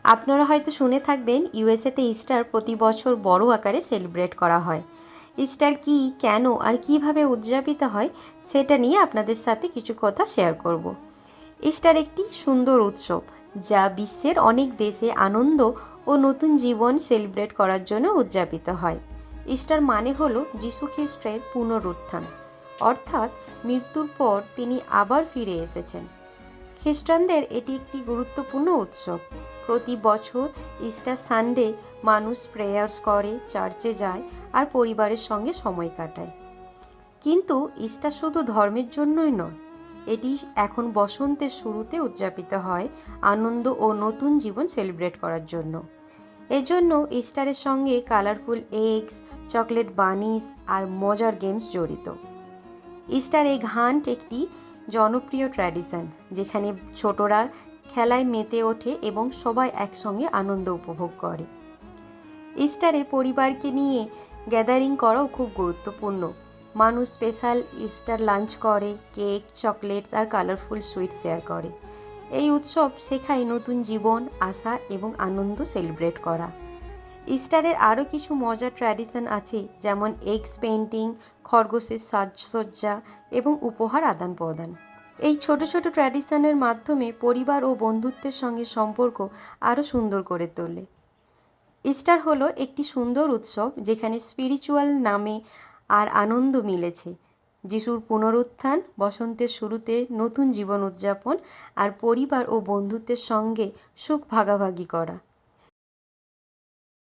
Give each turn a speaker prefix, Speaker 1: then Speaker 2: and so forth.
Speaker 1: আপনারা হয়তো শুনে থাকবেন ইউএসএতে ইস্টার প্রতি বছর বড় আকারে সেলিব্রেট করা হয়। ইস্টার কী, কেন আর কিভাবে উদযাপিত হয় সেটা নিয়ে আপনাদের সাথে কিছু কথা শেয়ার করব। ইস্টার একটি সুন্দর উৎসব যা বিশ্বের অনেক দেশে আনন্দ ও নতুন জীবন সেলিব্রেট করার জন্য উদযাপিত হয়। ইস্টার মানে হলো যীশু খ্রিস্টের পুনরুত্থান, অর্থাৎ মৃত্যুর পর তিনি আবার ফিরে এসেছেন। খ্রিস্টানদের এটি একটি গুরুত্বপূর্ণ উৎসব। প্রতি বছর ইস্টার সানডে মানুষ প্রেয়ার্স করে, চার্চে যায় আর পরিবারের সঙ্গে সময় কাটায়। কিন্তু ইস্টার শুধু ধর্মের জন্যই নয়, এটি এখন বসন্তের শুরুতে উদযাপিত হয় আনন্দ ও নতুন জীবন সেলিব্রেট করার জন্য। এজন্য ইস্টারের সঙ্গে কালারফুল এগস, চকলেট বানিস আর মজার গেমস জড়িত। ইস্টার এগ হান্ট একটি জনপ্রিয় ট্র্যাডিশন, যেখানে ছোটরা খেলায় মেতে ওঠে এবং সবাই একসঙ্গে আনন্দ উপভোগ করে। ইস্টারে পরিবারকে নিয়ে গ্যাদারিং করাও খুব গুরুত্বপূর্ণ। মানুষ স্পেশাল ইস্টার লাঞ্চ করে, কেক, চকলেটস আর কালারফুল সুইট শেয়ার করে। এই উৎসব শেখায় নতুন জীবন, আশা এবং আনন্দ সেলিব্রেট করা। ইস্টারের আরও কিছু মজার ট্র্যাডিশন আছে, যেমন এগস পেইন্টিং, খরগোশের সাজসজ্জা এবং উপহার আদান প্রদান। এই ছোট ছোট ট্র্যাডিশনের মাধ্যমে পরিবার ও বন্ধুত্বের সঙ্গে সম্পর্ক আরও সুন্দর করে তোলে। ইস্টার হলো একটি সুন্দর উৎসব যেখানে স্পিরিচুয়াল নামে আর আনন্দ মিলেছে। যিশুর পুনরুত্থান, বসন্তের শুরুতে নতুন জীবন উদযাপন আর পরিবার ও বন্ধুত্বের সঙ্গে সুখ ভাগাভাগি করা।